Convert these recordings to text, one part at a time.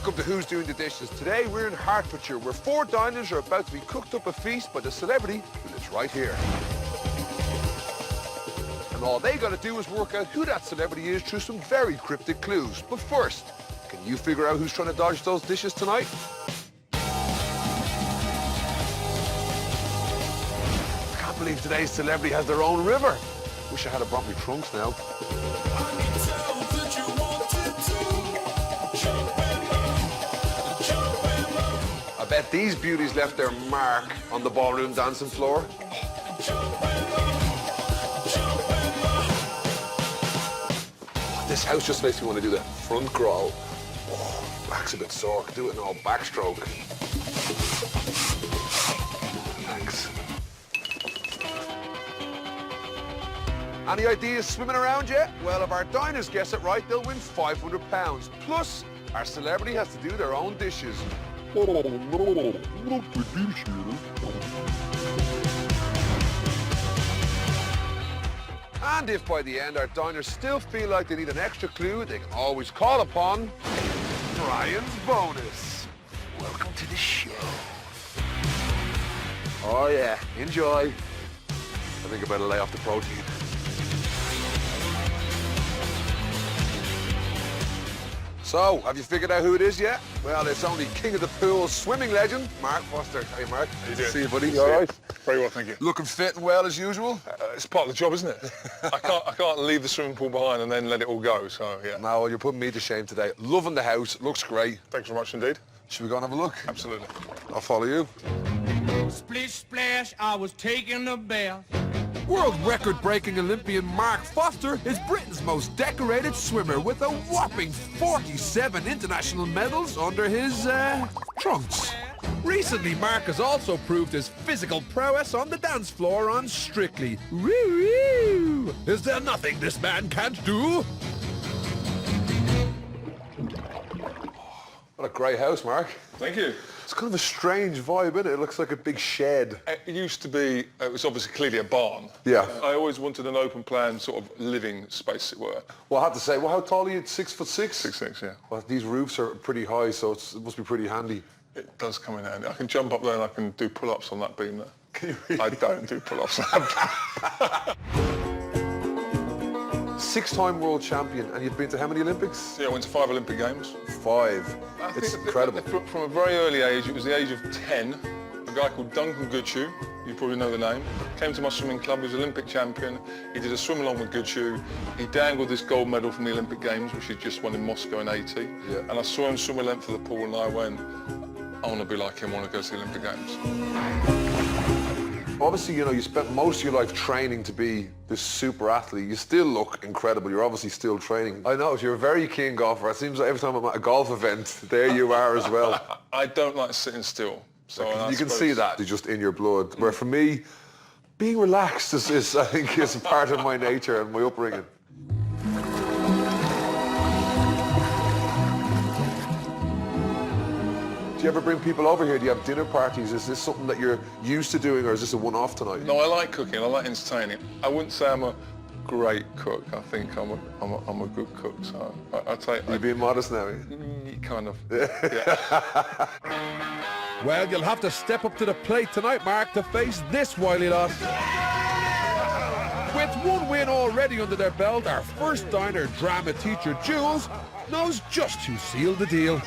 welcome to Who's Doing the Dishes. Today we're in Hertfordshire, where 4 diners are about to be cooked up a feast by the celebrity who lives right here. And all they got to do is work out who that celebrity is through some very cryptic clues. But first, can you figure out who's trying to dodge those dishes tonight? I can't believe today's celebrity has their own river. Wish I had brought my trunks now. I bet these beauties left their mark on the ballroom dancing floor. This house just makes me want to do that front crawl. Oh, back's a bit sore. I could do it in all backstroke. Thanks. Any ideas swimming around yet? Well, if our diners guess it right, they'll win £500. Plus, our celebrity has to do their own dishes. And if by the end our diners still feel like they need an extra clue, they can always call upon Brian's bonus. Welcome to the show. Oh yeah, enjoy. I think I better lay off the protein. So, have you figured out who it is yet? Well, it's only King of the Pool swimming legend, Mark Foster. Hey, Mark. How you doing? See you, buddy. You all right? Very well, thank you. Looking fit and well as usual? It's part of the job, isn't it? I can't leave the swimming pool behind and then let it all go, so yeah. No, well, you're putting me to shame today. Loving the house. Looks great. Thanks very much indeed. Should we go and have a look? Absolutely. I'll follow you. Splish splash, I was taking a bath. World record-breaking Olympian Mark Foster is Britain's most decorated swimmer with a whopping 47 international medals under his, trunks. Recently, Mark has also proved his physical prowess on the dance floor on Strictly. Woo-woo! Is there nothing this man can't do? What a great house, Mark. Thank you. It's kind of a strange vibe, isn't it? It looks like a big shed. It used to be, it was obviously clearly a barn. Yeah. I always wanted an open plan sort of living space, as it were. Well, I have to say, well, how tall are you? 6'6"? 6'6", yeah. Well, these roofs are pretty high, so it must be pretty handy. It does come in handy. I can jump up there and I can do pull-ups on that beam there. Can you really? I don't do pull-ups on that beam. 6-time world champion, and you've been to how many Olympics? Yeah, I went to 5 Olympic Games. 5. It's incredible. From a very early age, it was the age of 10, a guy called Duncan Goodhue, you probably know the name, came to my swimming club, he was Olympic champion, he did a swim along with Goodhue, he dangled this gold medal from the Olympic Games, which he just won in Moscow in 80, yeah. And I saw him swim a length of the pool and I went, I want to be like him, I want to go to the Olympic Games. Obviously, you know, you spent most of your life training to be this super athlete. You still look incredible. You're obviously still training. I know, you're a very keen golfer. It seems like every time I'm at a golf event, there you are as well. I don't like sitting still. So you can see that. It's just in your blood. Where for me, being relaxed is I think, is a part of my nature and my upbringing. Do you ever bring people over here? Do you have dinner parties? Is this something that you're used to doing, or is this a one-off tonight? No, I like cooking. I like entertaining. I wouldn't say I'm a great cook. I think I'm a good cook. So I take. You're being modest now. Kind of. Yeah. Well, you'll have to step up to the plate tonight, Mark, to face this wily lot. With 1 win already under their belt, our first diner drama teacher, Jules, knows just who sealed the deal.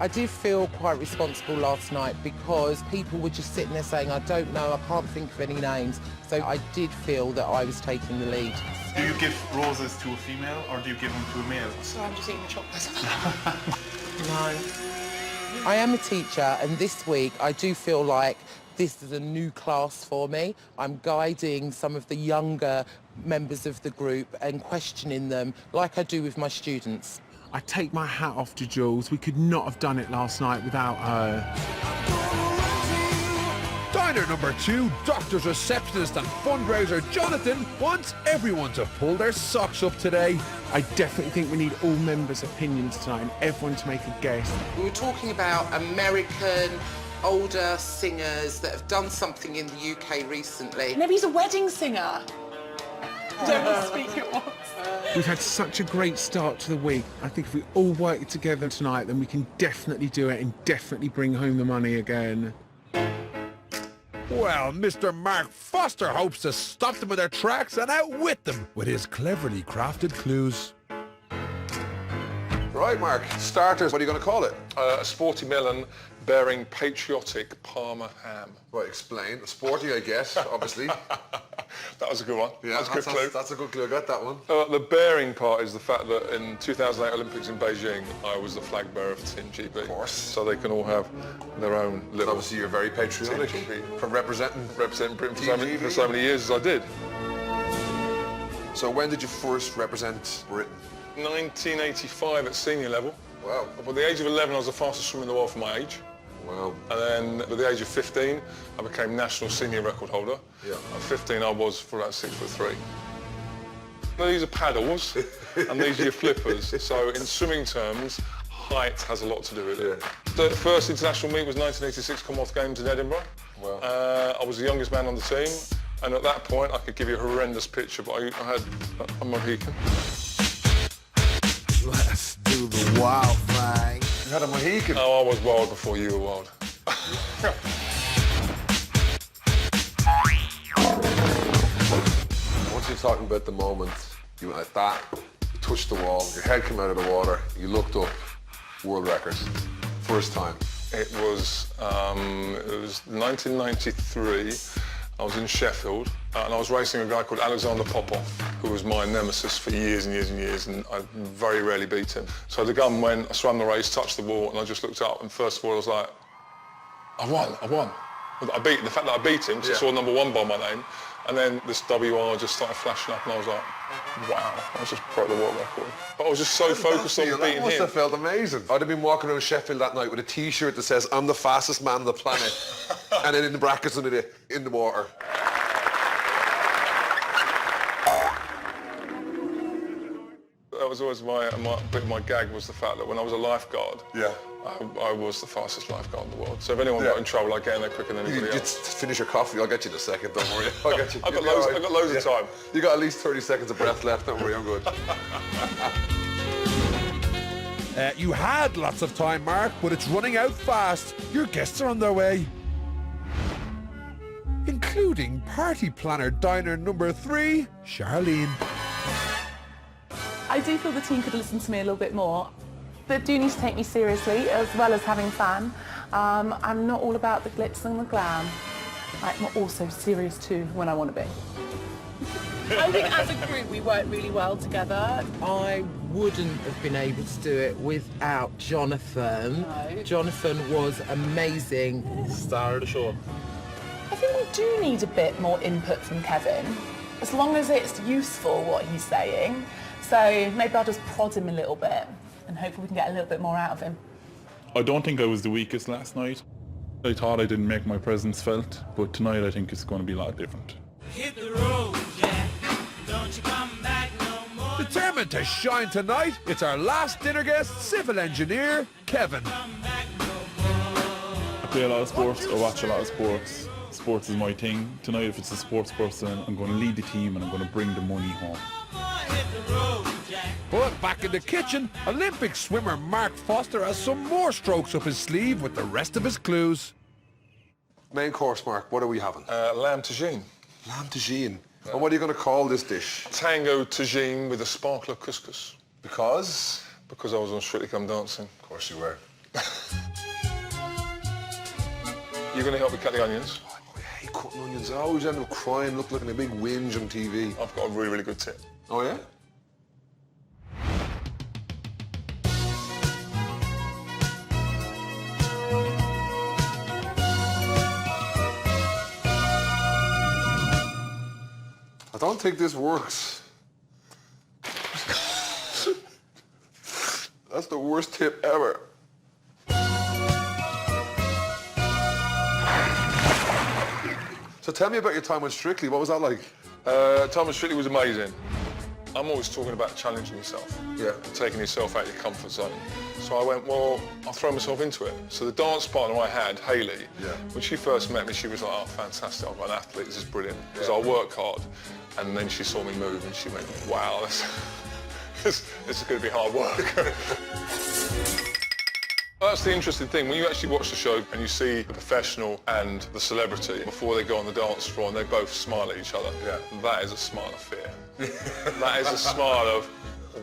I did feel quite responsible last night because people were just sitting there saying, I don't know, I can't think of any names. So I did feel that I was taking the lead. Do you give roses to a female or do you give them to a male? So I'm just eating the chocolates. No. I am a teacher, and this week I do feel like this is a new class for me. I'm guiding some of the younger members of the group and questioning them like I do with my students. I take my hat off to Jules. We could not have done it last night without her. Diner number 2, doctor's receptionist and fundraiser Jonathan wants everyone to pull their socks up today. I definitely think we need all members' opinions tonight and everyone to make a guess. We were talking about American older singers that have done something in the UK recently. Maybe he's a wedding singer. Don't speak at once. We've had such a great start to the week. I think if we all work together tonight, then we can definitely do it and definitely bring home the money again. Well, Mr. Mark Foster hopes to stop them in their tracks and outwit them with his cleverly crafted clues. Right, Mark. Starters, what are you going to call it? A sporty melon bearing patriotic Parma ham. Right, explain. Sporty, I guess, obviously. That was a good one. Yeah, that's a good clue. That's a good clue. I got that one. The bearing part is the fact that in 2008 Olympics in Beijing, I was the flag bearer for Team GB. Of course. So they can all have their own little... Obviously, you're very patriotic Team GB. from representing Britain Team for so many years as I did. So when did you first represent Britain? 1985 at senior level. Wow. By the age of 11, I was the fastest swimmer in the world for my age. Wow. And then at the age of 15, I became national senior record holder. Yeah. At 15, I was for about 6'3". Now, these are paddles, and these are your flippers. So in swimming terms, height has a lot to do with it. Yeah. The first international meet was 1986 Commonwealth Games in Edinburgh. Wow. I was the youngest man on the team, and at that point, I could give you a horrendous picture, but I had a Mohican. Let's do the wild thing. You had a Mohican. Oh, I was wild before you were wild. Once you're talking about the moment, you went like that, you touched the wall, your head came out of the water, you looked up, world records. First time. It was 1993. I was in Sheffield and I was racing a guy called Alexander Popov, who was my nemesis for years and years and years, and I very rarely beat him. So the gun went, I swam the race, touched the wall, and I just looked up, and first of all I was like, I won. The fact that I beat him, because I saw number 1 by my name, and then this WR just started flashing up, and I was like, wow, I just broke the world record. But I was just so focused on beating That must him. have felt amazing. I'd have been walking around Sheffield that night with a T-shirt that says, I'm the fastest man on the planet, and then in the brackets under it, in the water. That was always my gag was the fact that when I was a lifeguard, Yeah. I was the fastest lifeguard in the world. So if anyone got in trouble, I'd get in there quicker than anybody else. Just finish your coffee. I'll get you in a second. Don't worry. I'll get you. I've got loads of time. You got at least 30 seconds of breath left. Don't worry. I'm good. You had lots of time, Mark, but it's running out fast. Your guests are on their way. Including party planner diner number 3, Charlene. I do feel the team could listen to me a little bit more. They do need to take me seriously as well as having fun. I'm not all about the glitz and the glam. I'm also serious too when I want to be. I think as a group we work really well together. I wouldn't have been able to do it without Jonathan. No. Jonathan was amazing. Star of the show. I think we do need a bit more input from Kevin, as long as it's useful what he's saying. So maybe I'll just prod him a little bit and hopefully we can get a little bit more out of him. I don't think I was the weakest last night. I thought I didn't make my presence felt, but tonight I think it's going to be a lot different. Hit the road, Jack. Don't you come back no more. Determined to shine tonight, it's our last dinner guest, civil engineer, Kevin. I play a lot of sports, I watch a lot of sports. Sports is my thing. Tonight, if it's a sports person, I'm going to lead the team and I'm going to bring the money home. But back in the kitchen, Olympic swimmer Mark Foster has some more strokes up his sleeve with the rest of his clues. Main course, Mark, what are we having? Lamb tagine. Lamb tagine. And what are you going to call this dish? Tango tagine with a sparkler couscous. Because? Because I was on Strictly Come Dancing. Of course you were. You're going to help me cut the onions? I hate cutting onions. I always end up crying, look like a big whinge on TV. I've got a really, really good tip. Oh, yeah? I don't think this works. That's the worst tip ever. So tell me about your time on Strictly. What was that like? Time on Strictly was amazing. I'm always talking about challenging yourself. Yeah. And taking yourself out of your comfort zone. So I went, well, I'll throw myself into it. So the dance partner I had, Hayley, when she first met me, she was like, oh, fantastic, I've got an athlete, this is brilliant. Because I work hard. And then she saw me move and she went, wow, this is going to be hard work. That's the interesting thing. When you actually watch the show and you see the professional and the celebrity before they go on the dance floor and they both smile at each other, that is a smile of fear. That is a smile of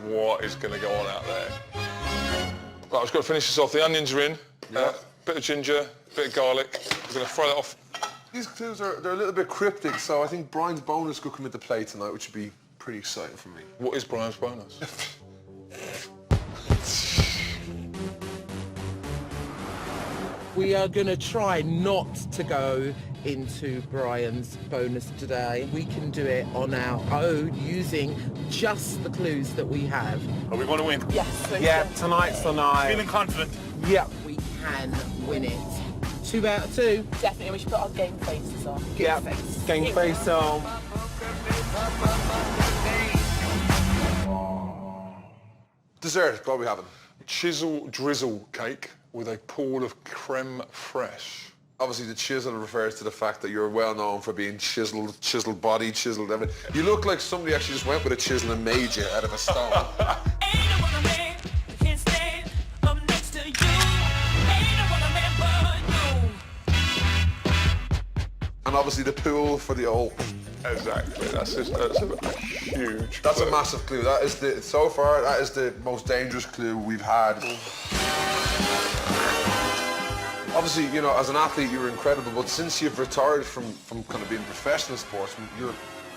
what is going to go on out there. Right, I've just got to finish this off. The onions are in. Bit of ginger, bit of garlic. We're going to fry that off. These clues they're a little bit cryptic, so I think Brian's bonus could come into play tonight, which would be pretty exciting for me. What is Brian's bonus? We are going to try not to go into Brian's bonus today. We can do it on our own using just the clues that we have. Are we going to win? Yes. Yeah, tonight's the night. Feeling confident? Yeah. We can win it. 2 out of 2. Definitely, we should put our game faces on. Yeah. Game face on. Dessert, what are we having? Chisel drizzle cake with a pool of creme fraiche. Obviously, the chisel refers to the fact that you're well known for being chiseled body, chiseled everything. You look like somebody actually just went with a chisel and made you out of a stone. And obviously the pool for the old. Exactly. That's a huge. That's clue. a massive clue. That is so far that is the most dangerous clue we've had. Obviously, you know, as an athlete, you're incredible, but since you've retired from kind of being a professional sportsman, your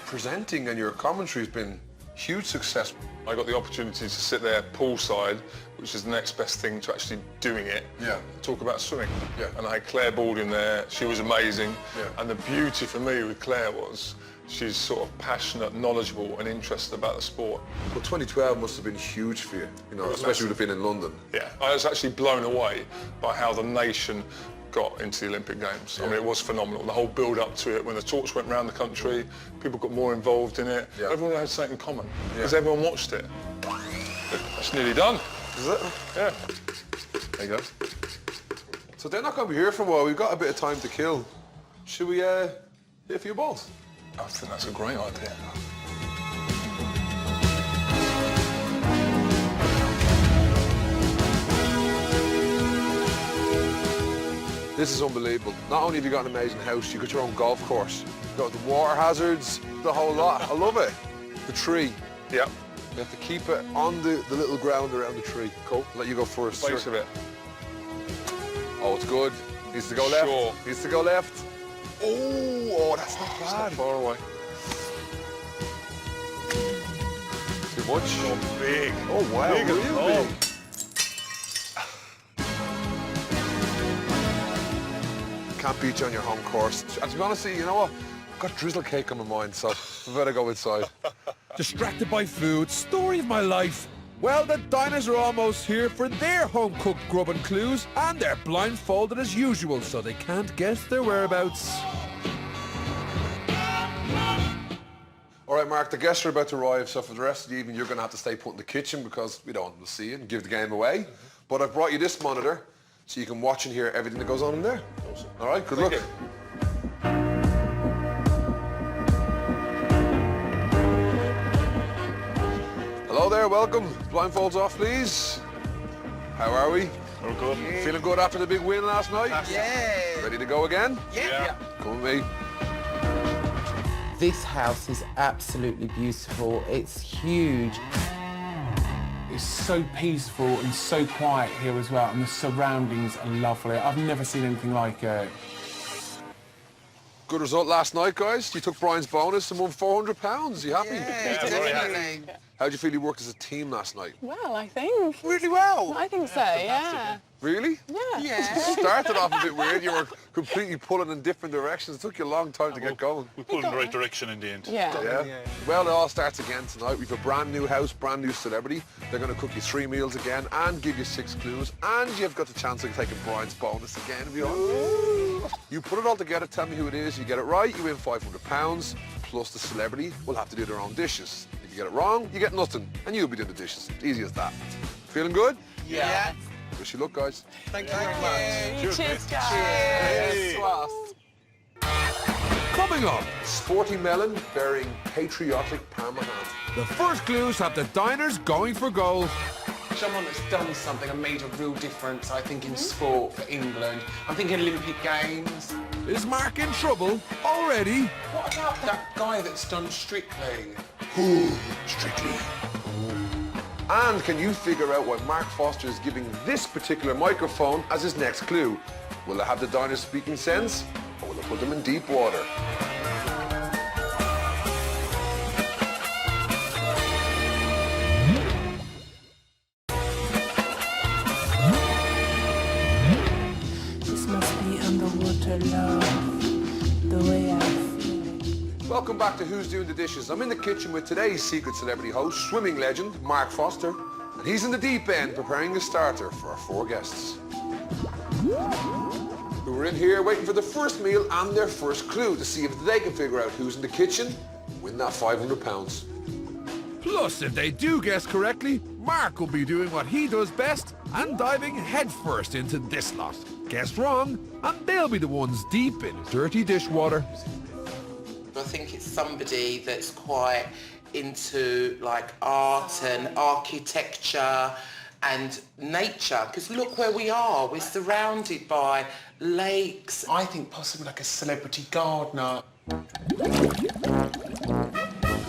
presenting and your commentary has been huge success. I got the opportunity to sit there poolside, which is the next best thing to actually doing it. Yeah. Talk about swimming. Yeah. And I had Claire Baldwin there. She was amazing. Yeah. And the beauty for me with Claire was she's sort of passionate, knowledgeable, and interested about the sport. Well, 2012 must have been huge for you, you know, especially with it being in London. Yeah. I was actually blown away by how the nation got into the Olympic Games. I mean, it was phenomenal. The whole build-up to it, when the torch went around the country, people got more involved in it. Yeah. Everyone had something in common because everyone watched it. It's nearly done. Is it? Yeah. There you go. So they're not going to be here for a while. We've got a bit of time to kill. Should we hit a few balls? I think that's a great idea. This is unbelievable. Not only have you got an amazing house, you've got your own golf course. You've got the water hazards, the whole lot. I love it. The tree. Yeah. You have to keep it on the little ground around the tree. Cool. Let you go first. Base of it. Oh, it's good. Needs to go left. Sure. Needs to go left. Oh, that's not It's not bad. far away. Too much? Oh, big. Oh, wow. Big as Really well. big. Can't beat you on your home course. And to be honest, you know what? I've got drizzle cake on my mind, so we better go inside. Distracted by food, story of my life. Well, the diners are almost here for their home-cooked grub and clues, and they're blindfolded as usual, so they can't guess their whereabouts. All right, Mark, the guests are about to arrive, so for the rest of the evening, you're going to have to stay put in the kitchen because we don't want them to see you and give the game away. But I've brought you this monitor, so you can watch and hear everything that goes on in there. Awesome. All right, good luck. you. Hello there, welcome. Blindfolds off, please. How are we? We're good. Feeling good after the big win last night? Yeah. Ready to go again? Yeah. Come with me. This house is absolutely beautiful. It's huge. It's so peaceful and so quiet here as well, and the surroundings are lovely. I've never seen anything like it. Good result last night, guys. You took Brian's bonus and won £400. You happy? Definitely. How'd you feel you worked as a team last night? Well, I think. Really well. I think so, yeah. Really? Yeah. Started off a bit weird. You were completely pulling in different directions. It took you a long time to get going. We pulled in the right direction in the end. Yeah. Yeah. Well, it all starts again tonight. We've a brand new house, brand new celebrity. They're going to cook you 3 meals again and give you 6 clues. And you've got the chance of taking Brian's bonus again. If you want. You put it all together, tell me who it is. You get it right, you win £500. Plus the celebrity will have to do their own dishes. If you get it wrong, you get nothing. And you'll be doing the dishes. Easy as that. Feeling good? Yeah. Wish you luck, guys. Thank you very much. Cheers, guys. Cheers. Coming up, sporty melon bearing patriotic Parma ham. The first clues have the diners going for gold. Someone that's done something and made a real difference, I think, in sport for England. I'm thinking Olympic Games. Is Mark in trouble already? What about that guy that's done Strictly? Strictly. And can you figure out why Mark Foster is giving this particular microphone as his next clue? Will they have the diners speaking sense, or will they put them in deep water? This must be underwater love, the way I feel. Welcome back to Who's Doing the Dishes. I'm in the kitchen with today's secret celebrity host, swimming legend Mark Foster, and he's in the deep end preparing a starter for our 4 guests, who are in here waiting for the first meal and their first clue to see if they can figure out who's in the kitchen, win that £500. Plus, if they do guess correctly, Mark will be doing what he does best and diving headfirst into this lot. Guess wrong, and they'll be the ones deep in dirty dishwater. I think it's somebody that's quite into like art and architecture and nature, because look where we are, we're surrounded by lakes. I think possibly like a celebrity gardener.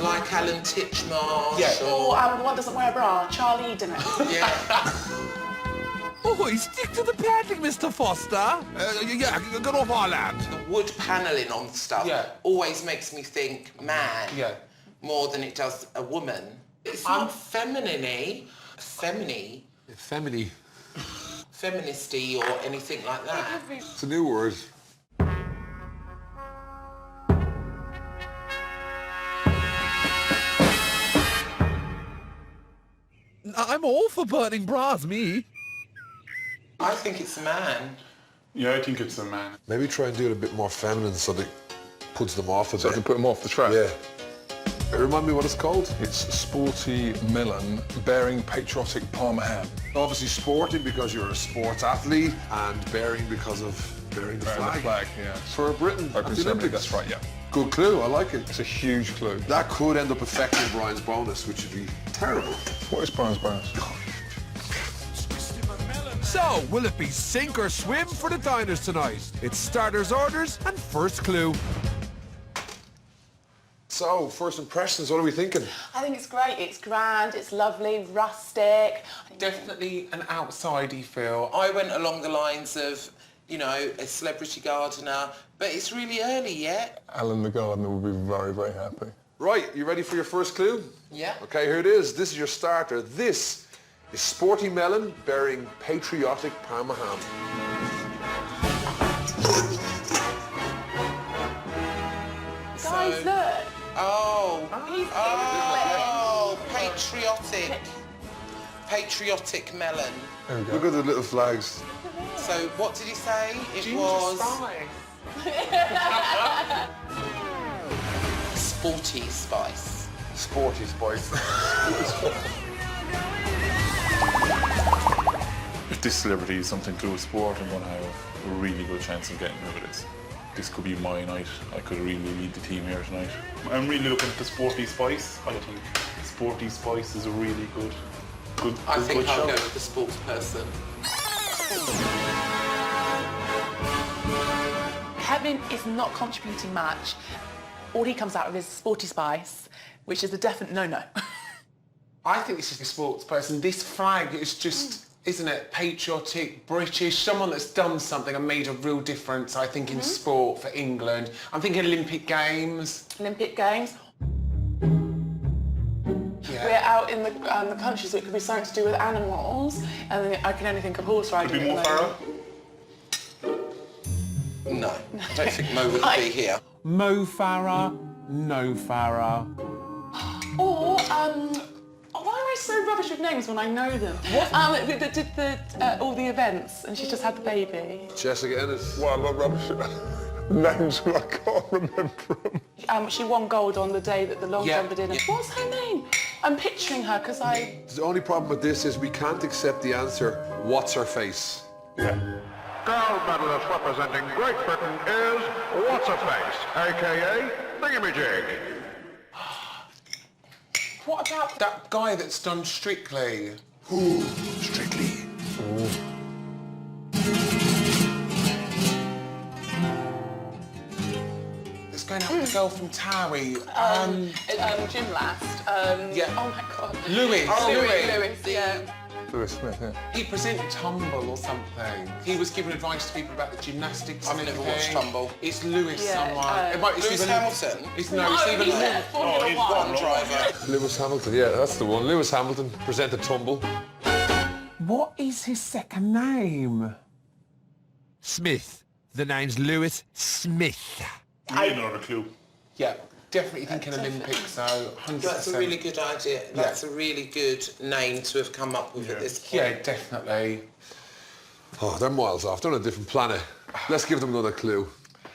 Like Alan Titchmarsh. Yeah. Oh, the one doesn't wear a bra, Charlie Eden. Yeah. Oh, stick to the paddling, Mr. Foster. Yeah, get off our land. The wood panelling on stuff always makes me think man more than it does a woman. It's not feminine-y, Femini. feministy or anything like that. It's a new word. I'm all for burning bras, me. I think it's a man. Yeah, I think it's a man. Maybe try and do it a bit more feminine so that puts them off a So I bit. can put them off the track. Yeah. Remind me what it's called? It's sporty melon bearing patriotic Parma ham. Obviously sporting because you're a sports athlete, and bearing because of bearing the Bearing flag. the flag, yeah. For Britain at the Open ceremony, Olympics. that's right, yeah. Good clue, I like it. It's a huge clue. That could end up affecting Brian's bonus, which would be terrible. What is Brian's bonus? So, will it be sink or swim for the diners tonight? It's starters, orders, and first clue. So, first impressions, what are we thinking? I think it's great, it's grand, it's lovely, rustic. Definitely an outsidey feel. I went along the lines of, you know, a celebrity gardener, but it's really early yet. Alan the gardener will be very, very happy. Right, you ready for your first clue? Yeah. Okay, here it is. This is your starter. This is sporty melon bearing patriotic Parma ham. Guys, look. Patriotic melon. There we go. Look at the little flags. So what did he say? It Ginger was spice. sporty spice. Sporty spice. If this celebrity is something to do with sport, I'm going to have a really good chance of getting rid of this. This could be my night. I could really lead the team here tonight. I'm really looking at the sporty spice. I think sporty spice is a really good I think I'll show. go with the sports person. Kevin is not contributing much. All he comes out with is sporty spice, which is a definite no-no. I think this is a sports person. This flag is just, isn't it, patriotic, British, someone that's done something and made a real difference, I think, in sport for England. I'm thinking Olympic Games. Olympic Games. Yeah. We're out in the country, so it could be something to do with animals, and then I can only think of horse riding. Could be at the Mo moment. Farah. No, I don't think Mo would be here. Mo Farah, no Farah. Or, why am I so rubbish with names when I know them? That did all the events, and she just had the baby. Jessica Ennis. Well, I'm not rubbish. Names, I can't remember them. She won gold on the day that the long jumper did. yeah. What's her name? I'm picturing her because The only problem with this is we can't accept the answer, what's her face? Yeah. Gold medalist representing Great Britain is What's-A-Face, a.k.a. Thingamajig. What about that guy that's done Strictly? Ooh, Strictly. It's going out with the girl from Towie. Gymnast. Yeah. Oh my God. Lewis. Lewis, yeah. Lewis Smith, yeah. He presented Tumble or something. He was giving advice to people about the gymnastics. I've never watched Tumble. It's Lewis Yeah, someone. It's Lewis either- Hamilton? It's No, even he's Lewis. a Formula One driver. Lewis Hamilton, yeah, that's the one. Lewis Hamilton presented Tumble. What is his second name? Smith. The name's Lewis Smith. Really not a clue. Yeah, definitely thinking Olympics, so 100%. That's a really good idea. That's a really good name to have come up with at this point. Yeah, definitely. Oh, they're miles off. They're on a different planet. Let's give them another clue.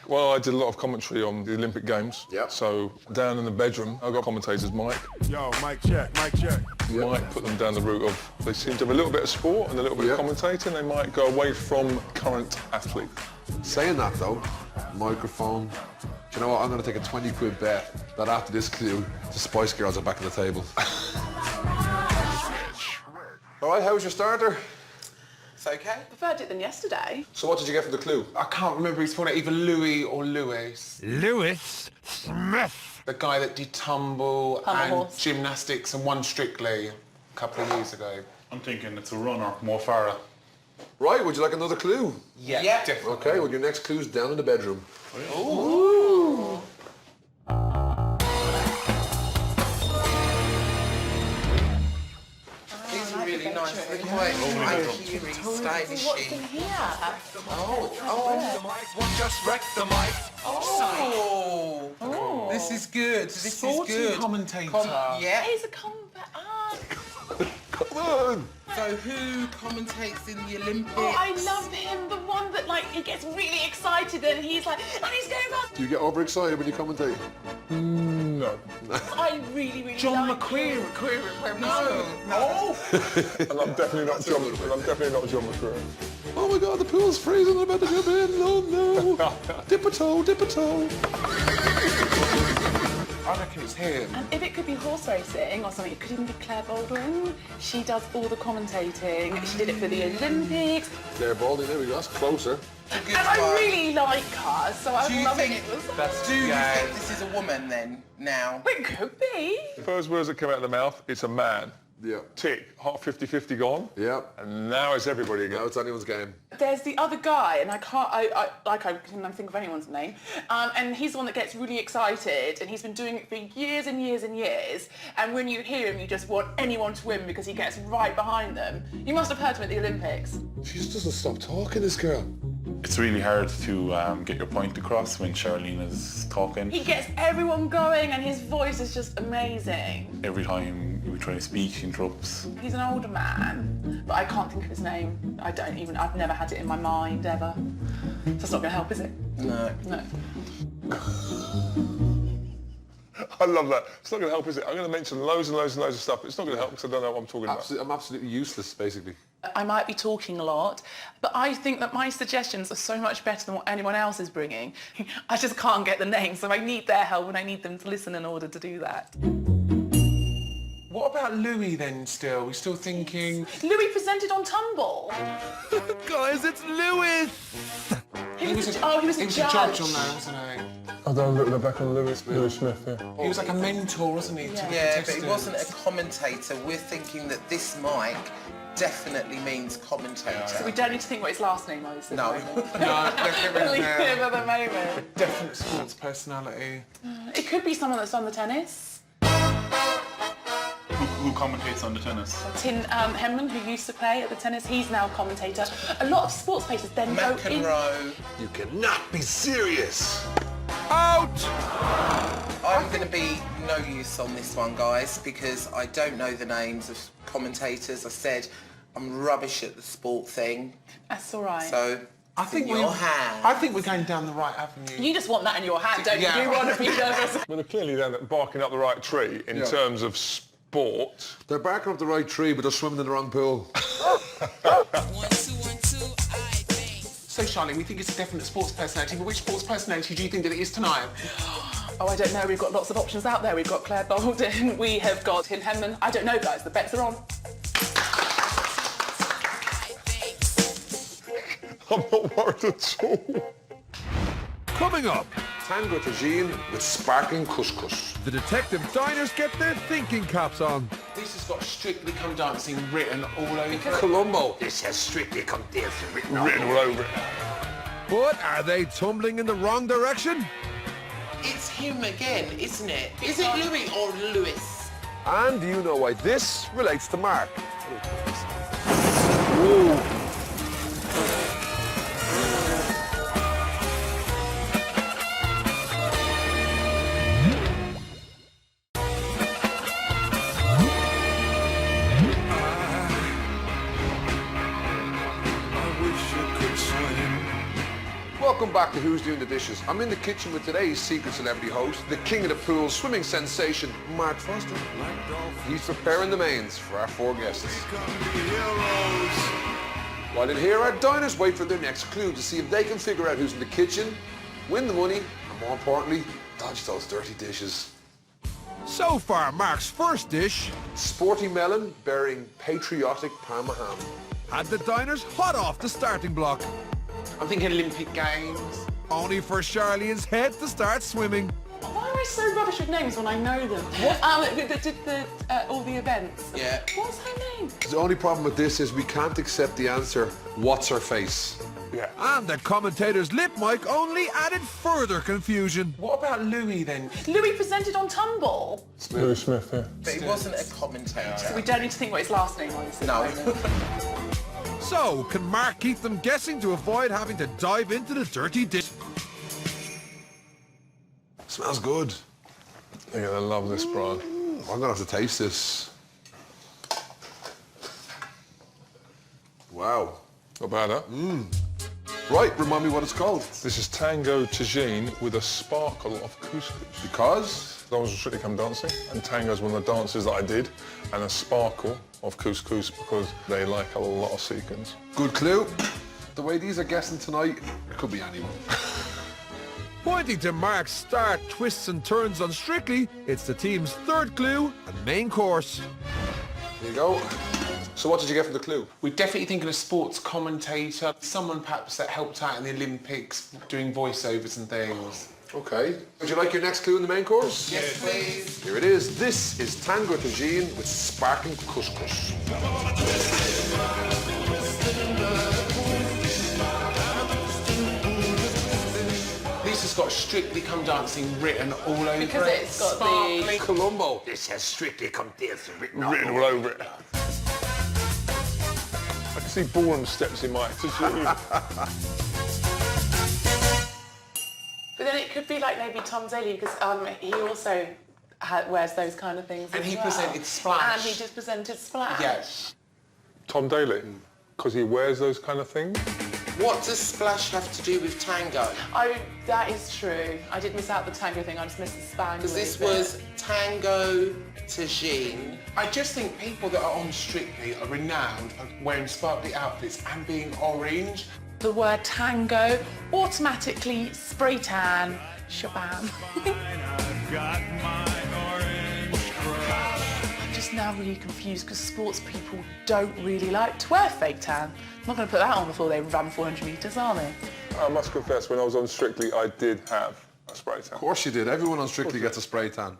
Well, I did a lot of commentary on the Olympic Games. Yep. So down in the bedroom, I got commentators, Mike. Yo, mic check, mic check. Mike put them down the route of they seem to have a little bit of sport and a little bit of commentating. They might go away from current athlete. Saying that though, microphone. Do you know what? I'm going to take a 20 quid bet that after this clue, the Spice Girls are back on the table. All right, how was your starter? It's okay. Preferred it than yesterday. So what did you get from the clue? I can't remember his full name, either Louis or Lewis. Lewis Smith. The guy that did Tumble Humble and horse. gymnastics and won Strictly a couple of years ago. I'm thinking it's a runner, Mo Farah. Right, would you like another clue? Yeah, Yeah. definitely. Okay, well your next clue's down in the bedroom. Ooh. These are really nice. They're quite high-key, stylish. What's in here? Just wreck the mic. Oh, this is good. This Sporting is good. commentator. Yeah. He's a combat. Come on! So who commentates in the Olympics? Oh, I love him. The one that he gets really excited and he's like, and he's going on. Do you get overexcited when you commentate? No. I really, really John like him. McQueen. No. And I'm definitely not John. And I'm definitely not John McCreary. Oh my god, the pool's freezing, I'm about to jump in. Oh no. Dip a toe, dip a toe. I reckon it's him. And if it could be horse racing or something, it could even be Claire Baldwin. She does all the commentating. She did it for the Olympics. Claire Baldwin, there we go, that's closer. And I really like her, so Do I'm you loving think, it. do you think this is a woman then, now? It could be. First words that come out of the mouth, it's a man. Yeah. Tick, hot 50-50 gone. Yeah. And now it's everybody again. Now it's anyone's game. There's the other guy, and I can't think of anyone's name, and he's the one that gets really excited, and he's been doing it for years and years and years, and when you hear him, you just want anyone to win because he gets right behind them. You must have heard him at the Olympics. She just doesn't stop talking, this girl. It's really hard to get your point across when Charlene is talking. He gets everyone going, and his voice is just amazing. Every time we try to speak, she interrupts. He's an older man, but I can't think of his name. I've never had it in my mind, ever. So it's not going to help, is it? No. No. I love that. It's not going to help, is it? I'm going to mention loads and loads and loads of stuff, but it's not going to help because I don't know what I'm talking about. I'm absolutely useless, basically. I might be talking a lot, but I think that my suggestions are so much better than what anyone else is bringing. I just can't get the names, so I need their help and I need them to listen in order to do that. What about Louis then still? We're still thinking... Louis presented on Tumble. Guys, it's Lewis. He was a judge on that, wasn't he? I don't look back on Lewis Smith, yeah. He was like a mentor, wasn't he? to the Yeah, but he contestants? wasn't a commentator. We're thinking that this mic definitely means commentator. So we don't need to think what his last name was. No. No, let's get rid of Leave him. him at the moment. Definite sports personality. It could be someone that's done the tennis. Who commentates on the tennis? Tin Henman, who used to play at the tennis, he's now a commentator. A lot of sports papers then go in... McEnroe. You cannot be serious. Out. I'm going to be no use on this one, guys, because I don't know the names of commentators. I said I'm rubbish at the sport thing. That's all right. So, I think your hand. I think we're going down the right avenue. You just want that in your hand, don't Yeah. you? You want to be nervous. Well, they're clearly down barking up the right tree in terms of sport. They're barking up the right tree, but they're swimming in the wrong pool. So, Charlene, we think it's a definite sports personality, but which sports personality do you think that it is tonight? Oh, I don't know. We've got lots of options out there. We've got Claire Bolden. We have got Tim Henman. I don't know, guys. The bets are on. I'm not worried at all. Coming up, Tango tagine with sparkling couscous. the detective diners get their thinking caps on. This has got Strictly Come Dancing written all over it. Colombo. This has Strictly Come Dancing written Written all over it. But are they tumbling in the wrong direction? It's him again, isn't it? Is it Louis or Lewis? And do you know why this relates to Mark? Welcome back to Who's Doing the Dishes. I'm in the kitchen with today's secret celebrity host, the king of the pool, swimming sensation, Mark Foster. He's preparing the mains for our 4 guests. While in here, our diners wait for their next clue to see if they can figure out who's in the kitchen, win the money, and more importantly, dodge those dirty dishes. So far, Mark's first dish Sporty melon bearing patriotic Parma ham. had the diners hot off the starting block, I'm thinking Olympic Games. only for Charlene's head to start swimming. Why am I so rubbish with names when I know them? All the events. Yeah. What's her name? The only problem with this is we can't accept the answer, what's her face? Yeah. And the commentator's lip mic only added further confusion. What about Louis then? Louis presented on Tumble. Louis Smith, yeah. But he wasn't a commentator. We don't need to think what his last name was. No. So, can Mark keep them guessing to avoid having to dive into the dirty dish? Smells good. You're gonna love this, Brian. I'm gonna have to taste this. Wow. Not bad, huh? Right, remind me what it's called. This is Tango Tagine with a sparkle of couscous. Because? I was Strictly Come Dancing, and tango's one of the dances that I did, and a sparkle of couscous because they like a lot of sequins. Good clue. The way these are guessing tonight, it could be anyone. Pointing to Mark's start, twists and turns on Strictly, it's the team's third clue and main course. There you go. So what did you get from the clue? We're definitely thinking a sports commentator, someone perhaps that helped out in the Olympics doing voiceovers and things. Okay. Would you like your next clue in the main course? Yes, please. Here it is. This is Tango Tagine with sparkling couscous. This has got Strictly Come Dancing written all over Because it. it's got Sparkling. Colombo. This has Strictly Come Dancing written Written all over it. I can see ballroom steps in my attitude. But then it could be like maybe Tom Daly because he also wears those kind of things. And as he well. presented Splash. And he just presented Splash. Yes. Tom Daly, because he wears those kind of things. What does Splash have to do with tango? That is true. I did miss out the tango thing. I just missed the spangle. Because this was Tango Tagine. I just think people that are on Strictly are renowned for wearing sparkly outfits and being orange. The word tango, automatically spray tan, shabam. I'm just now really confused because sports people don't really like to wear fake tan. I'm not going to put that on before they run 400 metres, are they? I must confess, when I was on Strictly, I did have a spray tan. Of course you did. Everyone on Strictly gets a spray tan.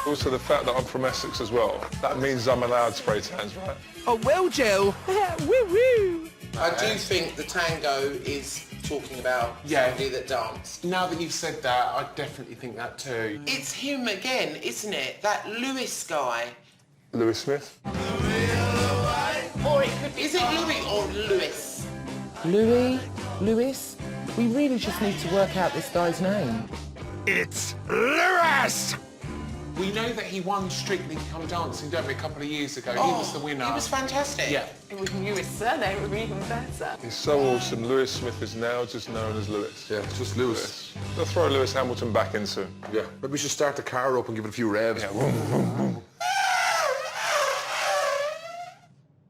Also, the fact that I'm from Essex as well, that means I'm allowed spray tans, right? Oh, well, Joe. Woo-woo. I do think the tango is talking about somebody that danced. Now that you've said that, I definitely think that too. It's him again, isn't it? That Lewis guy. Louis Smith. Or it could be... Is it Louis or Lewis? Lewis? We really just need to work out this guy's name. It's Lewis! We know that he won Strictly Come Dancing, don't we, a couple of years ago. He was the winner. He was fantastic. Yeah. If we knew his surname, it would be even better. He's so awesome. Louis Smith is now just known as Lewis. Yeah, it's just Lewis. They'll throw Lewis Hamilton back in soon. Yeah. Maybe we should start the car up and give it a few revs. Yeah.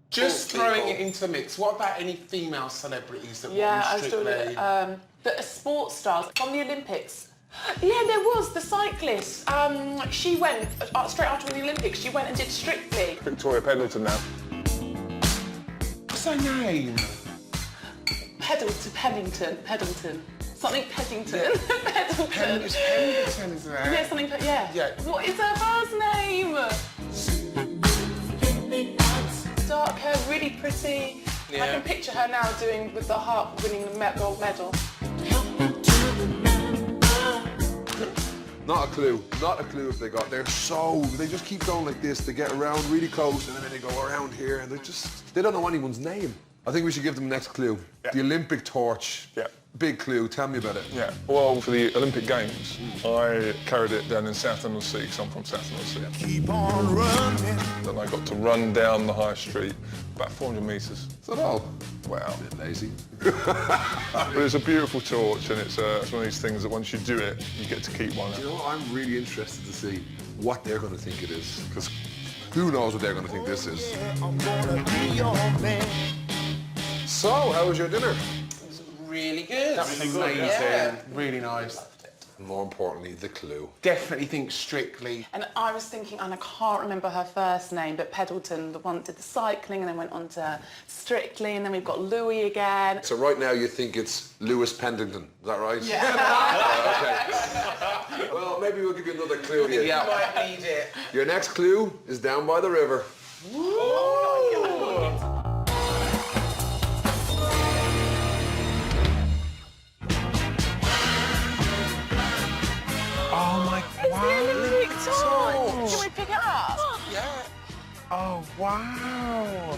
Just throwing it into the mix, what about any female celebrities that Yeah, I won was doing Strictly? it. That are sports stars from the Olympics. Yeah, there was the cyclist. She went straight after the Olympics. She went and did Strictly. Victoria Pendleton now. What's her name? Peddleton. Something Peddington. Peddleton. It's Pendleton, isn't it? Yeah, something. Yeah. Yeah. What is her first name? Dark hair, really pretty. Yeah. I can picture her now doing with the harp, winning the gold medal. Not a clue. Not a clue if they got there. So they just keep going like this. They get around really close and then they go around here and they don't know anyone's name. I think we should give them the next clue. Yeah. The Olympic torch. Yeah. Big clue. Tell me about it. Yeah, well, for the Olympic Games, I carried it down in South Sea, because I'm from South Sea. Keep on running. And I got to run down the high street about 400 metres. Is that all? Wow. A bit lazy. But it's a beautiful torch, and it's one of these things that once you do it, you get to keep one. You know, I'm really interested to see what they're going to think it is, because who knows what they're going to think this is. I'm gonna be your man. So, how was your dinner? Really good. That was amazing. Yeah. Really nice. More importantly, the clue. Definitely think Strictly. And I was thinking, and I can't remember her first name, but Peddleton, the one that did the cycling, and then went on to Strictly, and then we've got Louis again. So right now you think it's Lewis Pendleton, is that right? Yeah. Okay. Well, maybe we'll give you another clue here. Yeah. Might need it. Your next clue is down by the river. Oh my Wow. Can we pick it up? Yeah. Oh wow.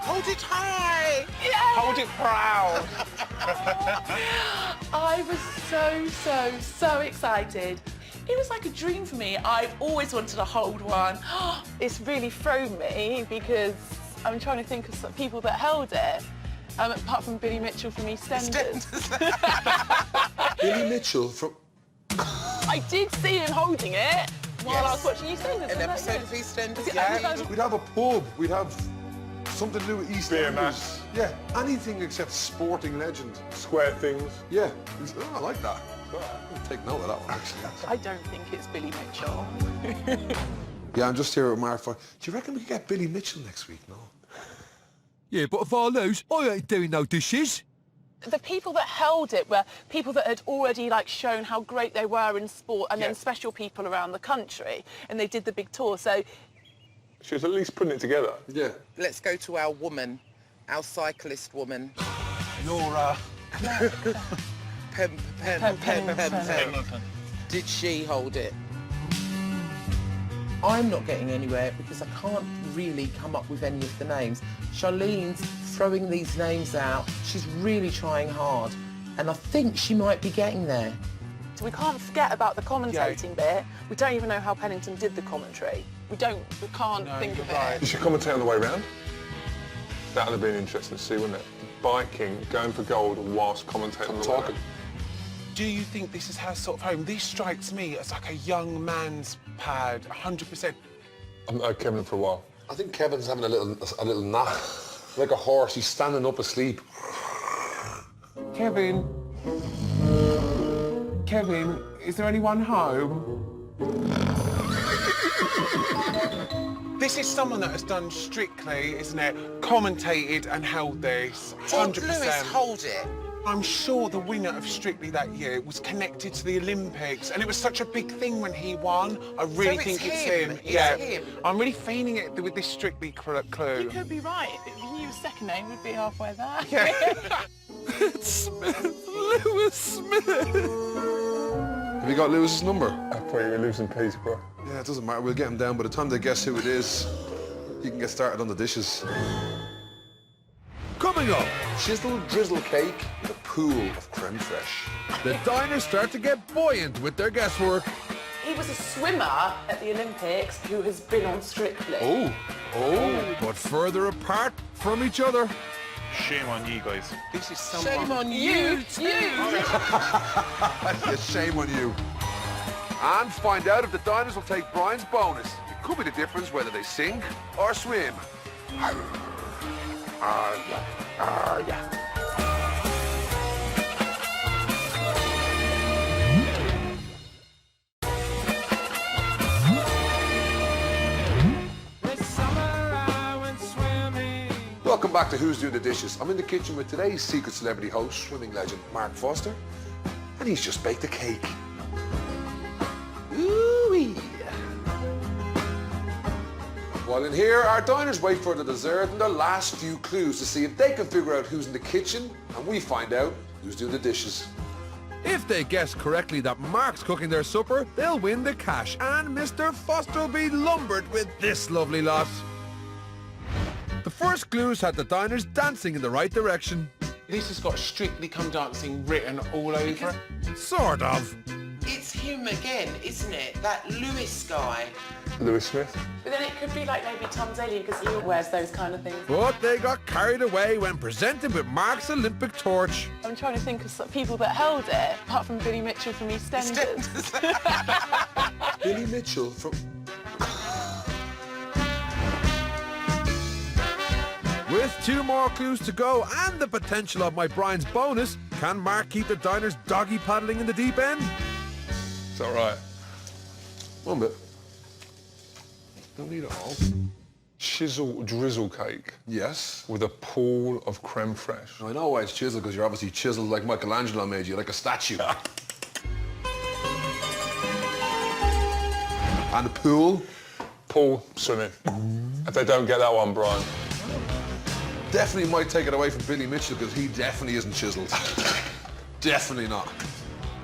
Hold it high. Yeah. Hold it proud. I was so excited. It was like a dream for me. I've always wanted to hold one. It's really thrown me because I'm trying to think of some people that held it. Apart from Billy Mitchell from EastEnders. Billy Mitchell from... I did see him holding it while I was watching EastEnders. An episode of EastEnders. Yeah. We'd have a pub, we'd have something to do with EastEnders. Beer mass. Yeah, anything except sporting legend. Square things. Yeah, oh, I like that. I'll take note of that one, actually. I don't think it's Billy Mitchell. Yeah, I'm just here with Mark. Do you reckon we could get Billy Mitchell next week, no? Yeah, but if I lose, I ain't doing no dishes. The people that held it were people that had already shown how great they were in sport, and then special people around the country, and they did the big tour. So She was at least putting it together. Yeah. Let's go to our woman, our cyclist woman. Laura. Pem. Did she hold it? I'm not getting anywhere because I can't really come up with any of the names. Charlene's throwing these names out. She's really trying hard. And I think she might be getting there. we can't forget about the commentating bit. We don't even know how Pennington did the commentary. We can't think of it. You should commentate on the way round. That would have been interesting to see, wouldn't it? Biking, going for gold whilst commentating on the way round. Do you think this is her sort of home? This strikes me as like a young man's pad, 100%. I've known Kevin for a while. I think Kevin's having a little nap. Like a horse, he's standing up asleep. Kevin, is there anyone home? This is someone that has done Strictly, isn't it? Commentated and held this, 100%. Did Lewis hold it? I'm sure the winner of Strictly that year was connected to the Olympics, and it was such a big thing when he won. I really think it's him. It's him. I'm really feeling it with this Strictly clue. You could be right. If you knew his second name, we'd be halfway there. Yeah. It's Smith. Lewis Smith. Have you got Lewis's number? I thought you were losing Peterborough. Yeah, it doesn't matter. We'll get him down. By the time they guess who it is, you can get started on the dishes. Coming up, Chisel drizzle cake with a pool of creme fraiche. the diners start to get buoyant with their guesswork. He was a swimmer at the Olympics who has been on Strictly. Oh, but further apart from each other. Shame on you guys. This is someone... Shame on you. Yeah, shame on you. And find out if the diners will take Brian's bonus. It could be the difference whether they sink or swim. This summer I went swimming. Welcome back to Who's Doing the Dishes. I'm in the kitchen with today's secret celebrity host, swimming legend Mark Foster, and he's just baked a cake. Ooh-wee. While in here, our diners wait for the dessert and the last few clues to see if they can figure out who's in the kitchen, and we find out who's doing the dishes. If they guess correctly that Mark's cooking their supper, they'll win the cash, and Mr. Foster will be lumbered with this lovely lot. The first clues had the diners dancing in the right direction. This has got Strictly Come Dancing written all over it. Sort of. It's him again, isn't it? That Lewis guy. Lewis Smith. But then it could be like maybe Tom Daly because he wears those kind of things. But they got carried away when presented with Mark's Olympic torch. I'm trying to think of some people that held it, apart from Billy Mitchell from EastEnders. Billy Mitchell from... With 2 more clues to go and the potential of my Brian's bonus, can Mark keep the diners doggy paddling in the deep end? Is that right? One bit. Don't need it all. Chisel drizzle cake Yes. with a pool of creme fraiche. I know why it's chiseled, because you're obviously chiseled like Michelangelo made you, like a statue. And a pool. Pool swimming. If they don't get that one, Brian. Definitely might take it away from Billy Mitchell, because he definitely isn't chiseled. Definitely not.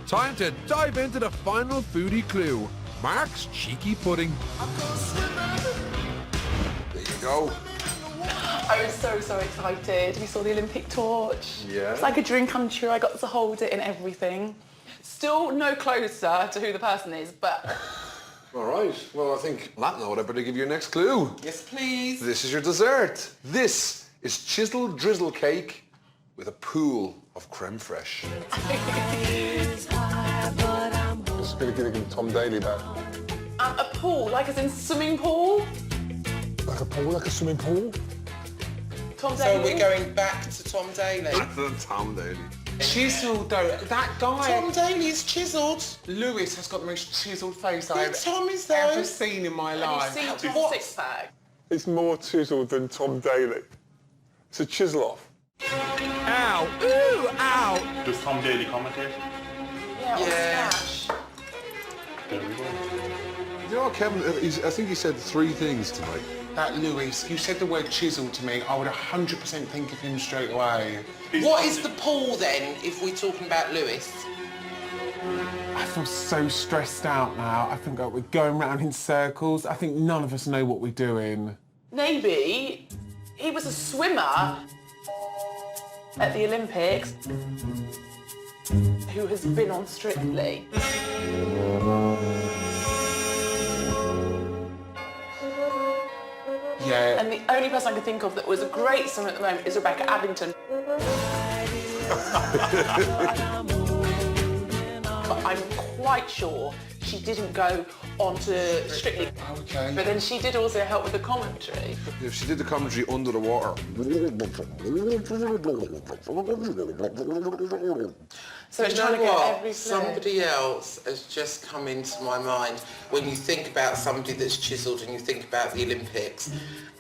Time to dive into the final foodie clue. Mark's cheeky pudding. There you go. I was so excited. We saw the Olympic torch. Yeah. It's like a dream come true. I got to hold it and everything. Still no closer to who the person is, but... All right. Well, I think on that note, I better give you your next clue. Yes, please. This is your dessert. This is chiseled drizzle cake with a pool of creme fraiche. Just gonna give it Tom Daly back. A pool, like as in swimming pool? Like a pool, like a swimming pool? Tom So Daly? we're going back to Tom Daly. Tom Daly. Chiseled though, that guy. Tom Daly is chiselled. Lewis has got the most chiselled face Yeah, I've Tom is though. ever seen in my Have life. you seen What? Tom's six-pack? It's more chiseled than Tom Daly. It's a chisel off. Ow! Ooh! Ow! Does Tom Daly commentate? Yeah, Yeah. or Smash. There we go. You know what, Kevin? I think he said 3 things tonight. That Lewis, you said the word chisel to me, I would 100% think of him straight away. What is the pool then, if we're talking about Lewis? I feel so stressed out now. I think we're going round in circles. I think none of us know what we're doing. Maybe he was a swimmer at the Olympics who has been on Strictly. Yeah. And the only person I can think of that was a great swimmer at the moment is Rebecca Abington. But I'm quite sure she didn't go on to Strictly. Okay. But then she did also help with the commentary. If she did the commentary under the water. So it's You trying know to get what? every Somebody else has just come into my mind. When you think about somebody that's chiselled and you think about the Olympics,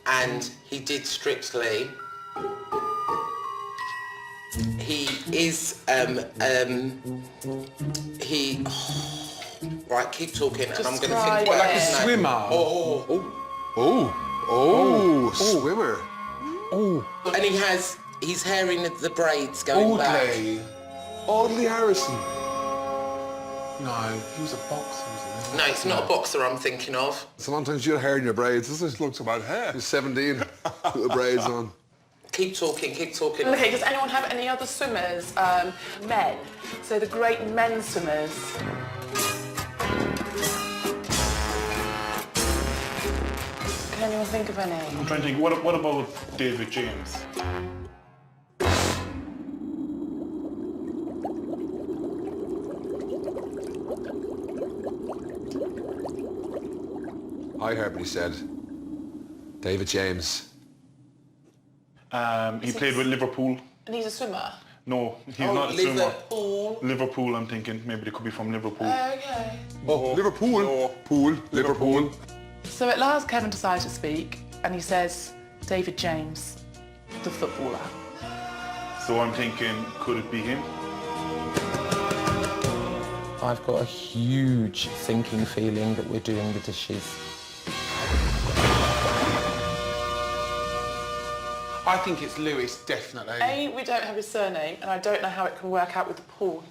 and he did Strictly, he is, right, keep talking and I'm going to think Describe about Like a his name. swimmer. Swimmer. And he's hair in the braids going back. Audley. Audley Harrison. No, he was a boxer, wasn't he? No, it's not a boxer I'm thinking of. It's a long time you had hair in your braids, isn't it? Looks about hair. He's 17, put the braids on. Keep talking, keep talking. Okay, does anyone have any other swimmers? Men. So the great men swimmers. Can anyone think of any? I'm trying to think, what about David James? I heard what he said. David James. He played with Liverpool. And he's a swimmer? No, he's not a swimmer. Liverpool. Liverpool, I'm thinking. Maybe they could be from Liverpool. Okay. Oh, Liverpool. Pool. Liverpool. So at last Kevin decides to speak and he says, David James, the footballer. So I'm thinking, could it be him? I've got a huge sinking feeling that we're doing the dishes. I think it's Lewis, definitely. A, we don't have his surname and I don't know how it can work out with the pool.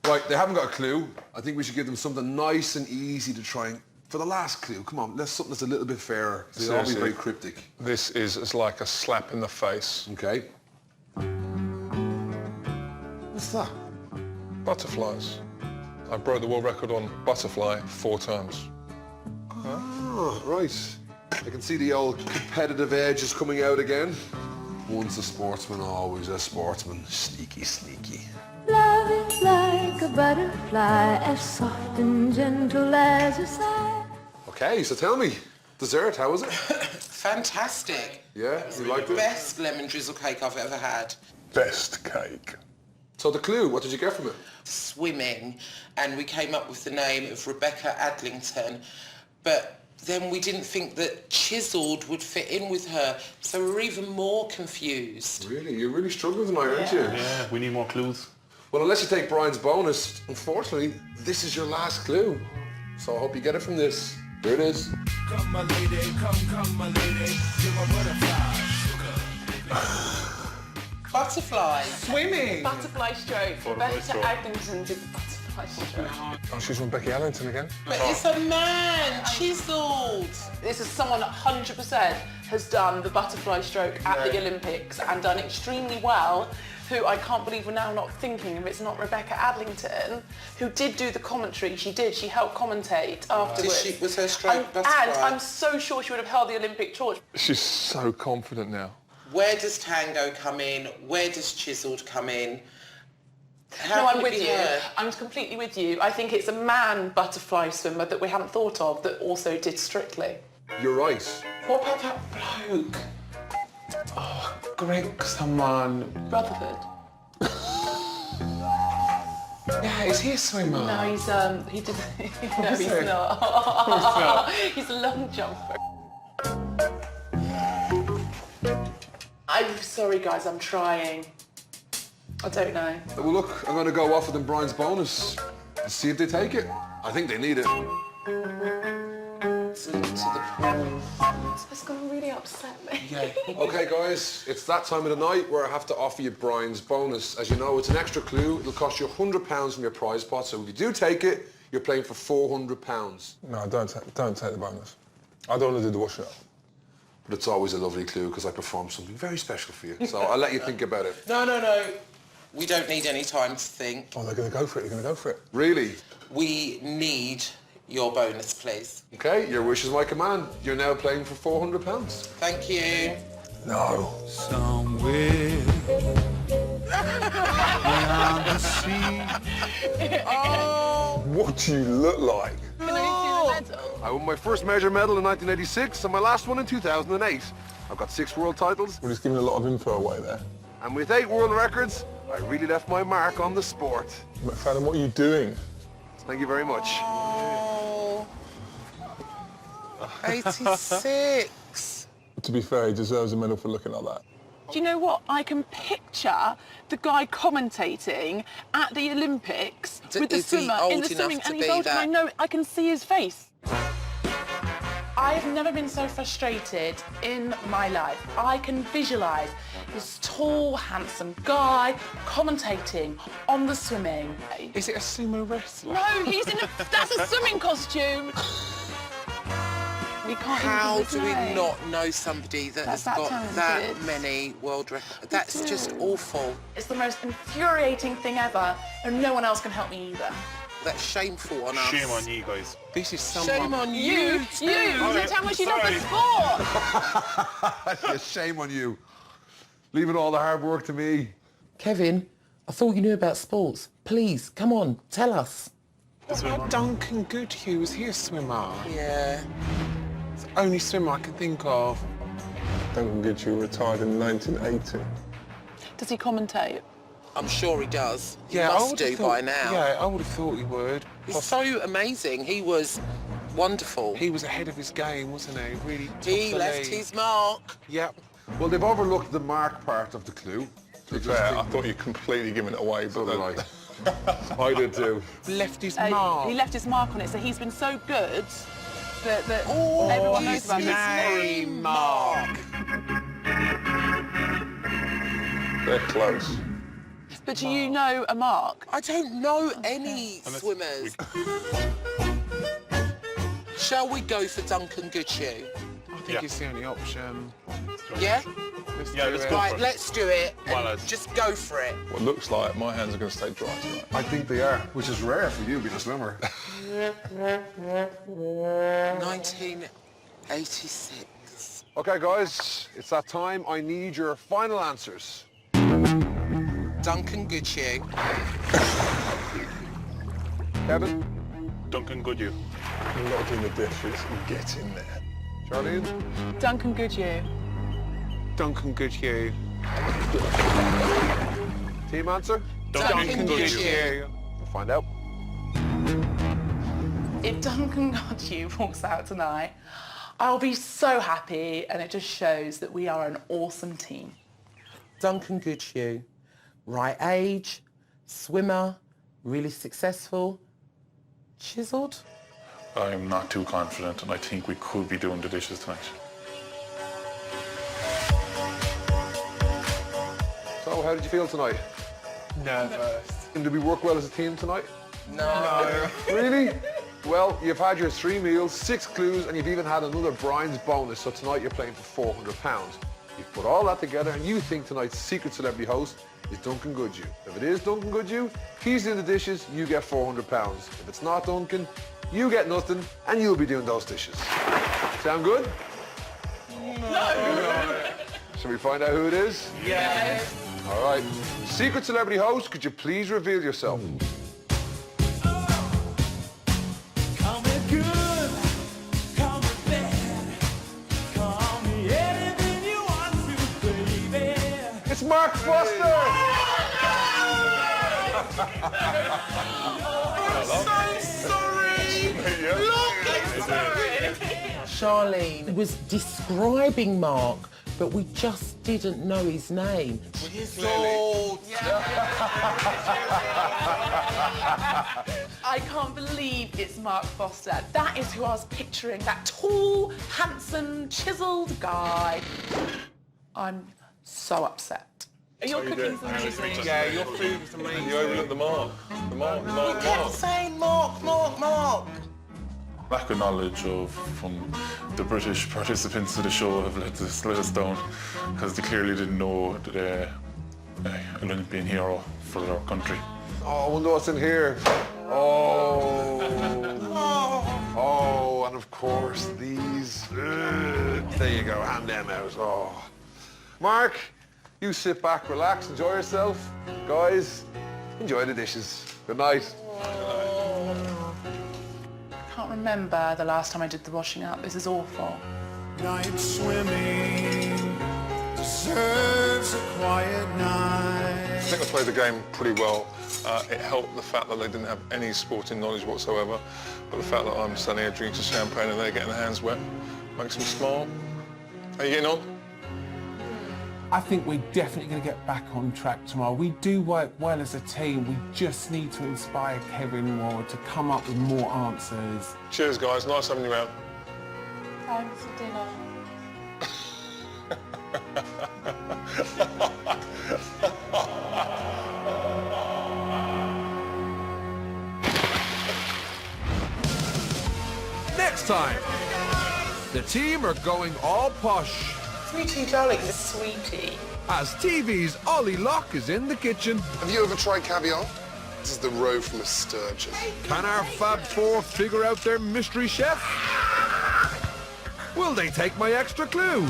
Right, they haven't got a clue. I think we should give them something nice and easy to try and... For the last clue, come on, let's something that's a little bit fairer. They all be Seriously. very cryptic. This is like a slap in the face. Okay. What's that? Butterflies. I broke the world record on butterfly 4 times. Ah, right. I can see the old competitive edge is coming out again. Once a sportsman, always a sportsman. Sneaky, sneaky. Love is like a butterfly, as soft and gentle as a sigh. Okay, so tell me, dessert, how was it? Fantastic. Yeah, you liked it? Best lemon drizzle cake I've ever had. Best cake. So the clue, what did you get from it? Swimming, and we came up with the name of Rebecca Adlington, but then we didn't think that chiseled would fit in with her, so we were even more confused. Really? You're really struggling tonight, aren't you? Yeah, we need more clues. Well, unless you take Brian's bonus, unfortunately, this is your last clue. So I hope you get it from this. Here it is. Come, my lady, come, my lady. You're my butterfly. Butterfly. Swimming. Butterfly stroke. Rebecca Adlington did the butterfly stroke. Oh, she's from Becky Allington again? But it's a man, chiseled. This is someone that 100% has done the butterfly stroke at the Olympics and done extremely well, who I can't believe we're now not thinking if it's not Rebecca Adlington, who did do the commentary. She did. She helped commentate afterwards. Was her stroke butterfly? And I'm so sure she would have held the Olympic torch. She's so confident now. Where does tango come in? Where does chiseled come in? How No, can I'm it with be you. her? I'm completely with you. I think it's a man butterfly swimmer that we haven't thought of that also did Strictly. You're right. What about that bloke? Oh, Greg someone. Rutherford. Yeah, is he a swimmer? No, he's he did. No, is he's he? not. He's a long jumper. I'm sorry, guys. I'm trying. I don't know. Well, look, I'm going to go off with them Brian's bonus. See if they take it. I think they need it. It's going to really upset me. Yeah. Okay, guys, it's that time of the night where I have to offer you Brian's bonus. As you know, it's an extra clue. It'll cost you £100 from your prize pot. So if you do take it, you're playing for £400. No, don't take the bonus. I don't want to do the washing up. But it's always a lovely clue because I performed something very special for you. So I'll let you think about it. No. We don't need any time to think. Oh, they're going to go for it. They're going to go for it. Really? We need your bonus, please. Okay, your wish is my command. You're now playing for £400. Thank you. No. Somewhere beyond the sea. What do you look like? I won my first major medal in 1986 and my last one in 2008. I've got 6 world titles, We're just giving a lot of info away there. and with 8 world records, I really left my mark on the sport. McFadden, what are you doing? Thank you very much. Oh, 86. To be fair, he deserves a medal for looking like that. Do you know what? I can picture the guy commentating at the Olympics with the Is he swimmer old in the enough swimming, to and he's be old, and I that? know I can see his face. I have never been so frustrated in my life. I can visualise this tall, handsome guy commentating on the swimming. Is it a sumo wrestler? No, that's a swimming costume. We can't How even do we name. not know somebody that has That's got that that talented. many world records? That's just awful. It's the most infuriating thing ever, and no one else can help me either. That's shameful on us. Shame on you guys. This is someone... Shame on you. You said how much you love the sport. Yeah, shame on you. Leaving all the hard work to me. Kevin, I thought you knew about sports. Please, come on, tell us. What about Duncan Goodhue? Is he a swimmer? Yeah. It's the only swimmer I can think of. Duncan Goodhue retired in 1980. Does he commentate? I'm sure he does. He I must would do have thought, by now. Yeah, I would have thought he would. He's so amazing. He was wonderful. He was ahead of his game, wasn't he? Really top He the left league. his mark. Yep. Well, they've overlooked the mark part of the clue. To be fair, I thought you'd completely given it away, but So then... did I. I did too. Left his mark. He left his mark on it, so he's been so good that everyone knows about his his name, Mark. They're close. But do you know a mark? I don't know any swimmers. Shall we go for Duncan Goodhue? I think it's the only option. Yeah? Let's Yeah, do let's it. go. Right, let's do it. And Well, lads. just go for it. What looks like my hands are going to stay dry tonight. I think they are, which is rare for you being a swimmer. 1986. Okay, guys, it's that time. I need your final answers. Duncan Goodhue. Kevin, Duncan Goodhue. Not in the dishes. Get in there. Charlene, Duncan Goodhue. Duncan Goodhue. team answer. Duncan Goodhue. We'll find out. If Duncan Goodhue walks out tonight, I'll be so happy, and it just shows that we are an awesome team. Duncan Goodhue. Right age, swimmer, really successful, chiselled. I'm not too confident, and I think we could be doing the dishes tonight. So, how did you feel tonight? Nervous. And did we work well as a team tonight? No. Really? Well, you've had your 3 meals, 6 clues, and you've even had another Brian's bonus, so tonight you're playing for £400. You've put all that together, and you think tonight's secret celebrity host is Duncan Goodhue. If it is Duncan Goodhue, he's doing the dishes, you get £400. If it's not Duncan, you get nothing, and you'll be doing those dishes. Sound good? No! Shall we find out who it is? Yes. All right. Secret celebrity host, could you please reveal yourself? Call me good, call me bad, call me anything you want to, baby. It's Mark Foster! Charlene was describing Mark, but we just didn't know his name. Chiseled. I can't believe it's Mark Foster. That is who I was picturing, that tall, handsome, chiselled guy. I'm so upset. Your cooking's amazing. Yeah, your food is amazing. You overlooked the mark. The mark, the mark, the Kept mark. saying Mark, Mark, Mark. Lack of knowledge from the British participants of the show have let us down, because they clearly didn't know that an Olympian hero for our country. Oh, I wonder what's in here. Oh. Oh, and of course these. There you go, hand them out. Oh. Mark, you sit back, relax, enjoy yourself. Guys, enjoy the dishes. Good night. I can't remember the last time I did the washing up. This is awful. Night swimming deserves a quiet night. I think I played the game pretty well. It helped the fact that they didn't have any sporting knowledge whatsoever, but the fact that I'm standing here drinking champagne and they're getting their hands wet makes them smile. How are you getting on? I think we're definitely going to get back on track tomorrow. We do work well as a team. We just need to inspire Kevin more to come up with more answers. Cheers, guys. Nice having you out. Thanks for dinner. Next time, the team are going all posh Sweetie, darling, the sweetie. as TV's Ollie Locke is in the kitchen. Have you ever tried caviar? This is the roe from a sturgeon. Can our Fab Four figure out their mystery chef? Will they take my extra clue?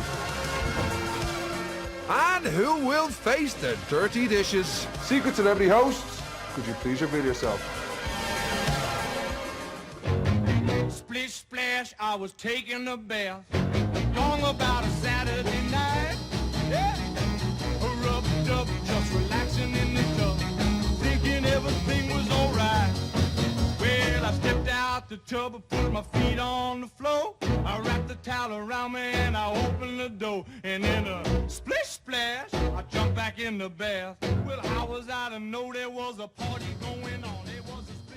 And who will face the dirty dishes? Secret celebrity hosts, could you please reveal yourself? Splish splash, I was taking a bath. Long about a Saturday night. the tub, I put my feet on the floor. I wrapped the towel around me and I opened the door. And in a splish splash, I jumped back in the bath. Well, how was I to know there was a party going on? It was a